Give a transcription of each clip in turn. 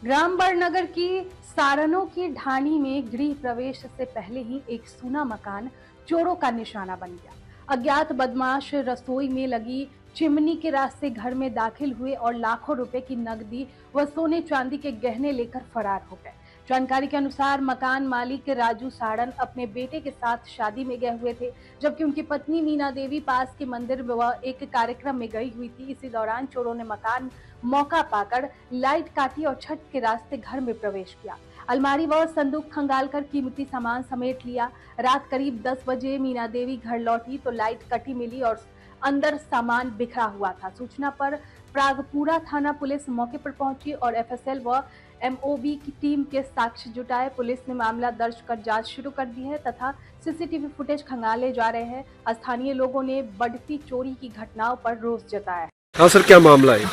ग्राम बड़नगर की सारनों की ढाणी में गृह प्रवेश से पहले ही एक सूना मकान चोरों का निशाना बन गया। अज्ञात बदमाश रसोई में लगी चिमनी के रास्ते घर में दाखिल हुए और लाखों रुपए की नकदी व सोने चांदी के गहने लेकर फरार हो गए। जानकारी के अनुसार मकान मालिक राजू साड़न अपने बेटे के साथ शादी में गए हुए थे, जबकि उनकी पत्नी मीना देवी पास के मंदिर व एक कार्यक्रम में गई हुई थी। इसी दौरान चोरों ने मकान मौका पाकर लाइट काटी और छत के रास्ते घर में प्रवेश किया। अलमारी व संदूक खंगालकर कीमती सामान समेट लिया। रात करीब 10 बजे मीना देवी घर लौटी तो लाइट कटी मिली और अंदर सामान बिखरा हुआ था। सूचना पर प्रागपुरा थाना पुलिस मौके पर पहुंची और एफएसएल व एमओबी की टीम के साक्ष्य जुटाए। पुलिस ने मामला दर्ज कर जांच शुरू कर दी है तथा सीसीटीवी फुटेज खंगाले जा रहे हैं। स्थानीय लोगों ने बढ़ती चोरी की घटनाओं पर रोष जताया। हाँ सर, क्या मामला है?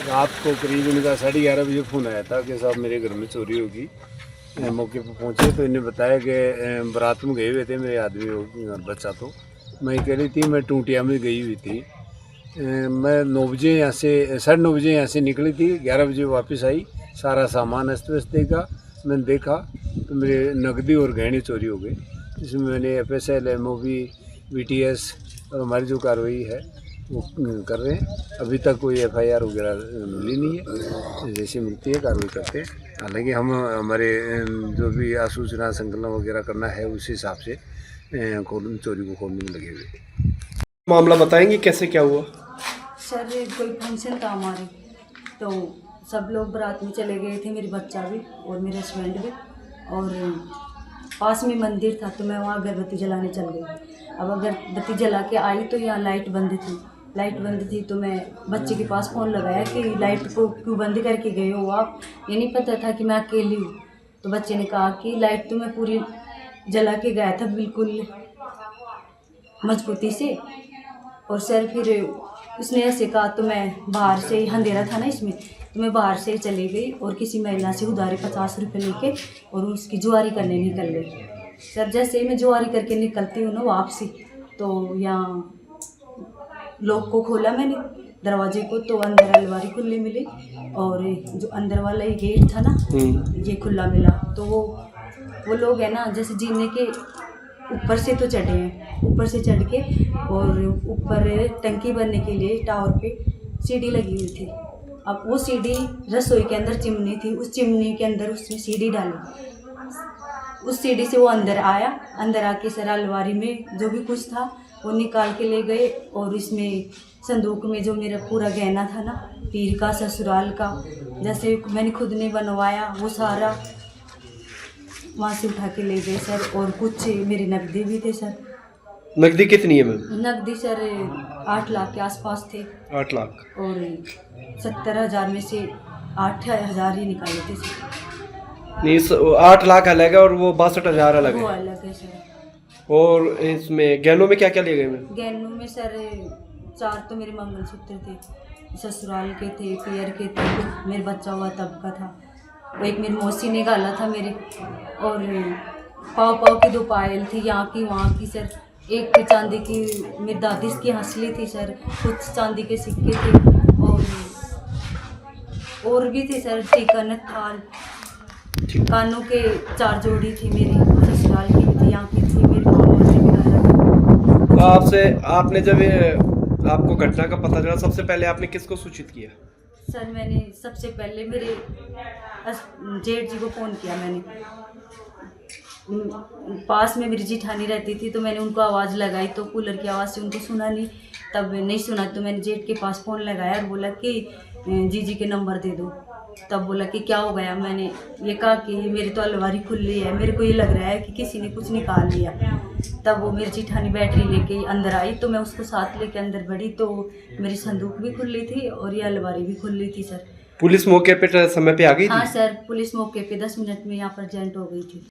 रात को करीब इनका 11:30 बजे फ़ोन आया था कि साहब मेरे घर में चोरी होगी। मौके पर पहुंचे तो इन्हें बताया कि बारात में गए हुए थे मेरे आदमी और बच्चा। तो मैं कह रही थी मैं टूटिया में गई हुई थी। मैं 9 बजे यहाँ से 9:30 बजे यहाँ से निकली थी। 11 बजे वापस आई। सारा सामान अस्त व्यस्त देखा। मैंने देखा तो मेरे नकदी और गहने चोरी हो गए। इसमें मैंने एफएसएल एमओबी बीटीएस और हमारी जो कार्रवाई है वो कर रहे हैं। अभी तक कोई एफआईआर वगैरह मिली नहीं है। जैसे मिलती है कार्रवाई करते हैं। हालांकि हम हमारे जो भी आसूचना संकलन वगैरह करना है उस हिसाब से चोरी को खोलने में लगे हुए। मामला बताएंगे कैसे क्या हुआ? सर कोई फंक्शन था हमारे, तो सब लोग बारात में चले गए थे, मेरे बच्चा भी और मेरे हस्बैंड भी, और पास में मंदिर था तो मैं वहाँ अगरबत्ती जलाने चल गई। अब अगरबत्ती जला के आई तो यहाँ लाइट बंद थी तो मैं बच्चे के पास फ़ोन लगाया कि लाइट को क्यों बंद करके गए हो आप। ये नहीं पता था कि मैं अकेली हूँ। तो बच्चे ने कहा कि लाइट तो मैं पूरी जला के गया था बिल्कुल मजबूती से। और सर फिर उसने ऐसे कहा तो मैं बाहर से ही, अंधेरा था ना इसमें, तो मैं बाहर से चली गई और किसी महिला से उधारी 50 रुपये लेके और उसकी जुआरी करने निकल गई। सर जैसे ही मैं जुआरी करके निकलती हूँ ना वापसी, तो यहाँ लॉक को खोला मैंने दरवाजे को, तो अंदर अलमारी खुली मिली और जो अंदर वाला ये गेट था ना ये खुला मिला। तो वो लोग है ना जैसे जीने के ऊपर से तो चढ़े हैं, ऊपर से चढ़ के और ऊपर टंकी भरने के लिए टावर पे सीढ़ी लगी हुई थी। अब वो सीढ़ी रसोई के अंदर चिमनी थी, उस चिमनी के अंदर उसने सीढ़ी डाली। उस सीढ़ी से वो अंदर आया। अंदर आके सर अलमारी में जो भी कुछ था वो निकाल के ले गए और इसमें संदूक में जो मेरा पूरा गहना था ना, पीर का ससुराल का जैसे मैंने खुद ने बनवाया, वो सारा वहाँ से उठा के ले गए सर। और कुछ मेरे नकदी भी थे सर। नकदी कितनी है मैम? नकदी सर 8 लाख के आसपास थे। 8 लाख और 70,000 में से 8,000 ही निकाले थे सर। नहीं, 8 लाख अलग है और वो 62,000 अलग वो है। अलग है सर। और इसमें गहनों में क्या क्या ले गए मैम? गहनों में सर 4 तो मेरे मंगलसूत्र थे, ससुराल के थे, पियर के थे, मेरे बच्चा हुआ तब का था। वो एक मेरी मौसी ने गाला था मेरे, और पाव की 2 पायल थी, यहाँ की वहाँ की सर। एक चांदी की मेरी दादी की हंसली थी सर, कुछ चांदी के सिक्के थे और भी थे सर, टीका नथाल, कानों के 4 जोड़ी थी मेरी, ससुराल की भी थी, यहाँ की थी, मेरी मामा से भी गाला था। तो आपने जब आपको घटना का पता चला सबसे पहले आपने किसको सूचित किया? सर मैंने सबसे पहले मेरे जेठ जी को फ़ोन किया। मैंने पास में मेरी जिठानी रहती थी तो मैंने उनको आवाज़ लगाई तो कूलर की आवाज़ से उनको सुना नहीं, तब नहीं सुना तो मैंने जेठ के पास फ़ोन लगाया और बोला कि जीजी के नंबर दे दो। तब बोला कि क्या हो गया। मैंने ये कहा कि मेरी तो अलमारी खुली है, मेरे को ये लग रहा है कि किसी ने कुछ निकाल लिया। तब वो मेरी जिठानी बैटरी लेके अंदर आई तो मैं उसको साथ लेके अंदर बढ़ी तो मेरी संदूक भी खुली थी और ये अलमारी भी खुली थी सर। पुलिस मौके पे समय पे आ गई थी? हाँ सर, पुलिस मौके पे 10 मिनट में यहाँ पर जेंट हो गई थी।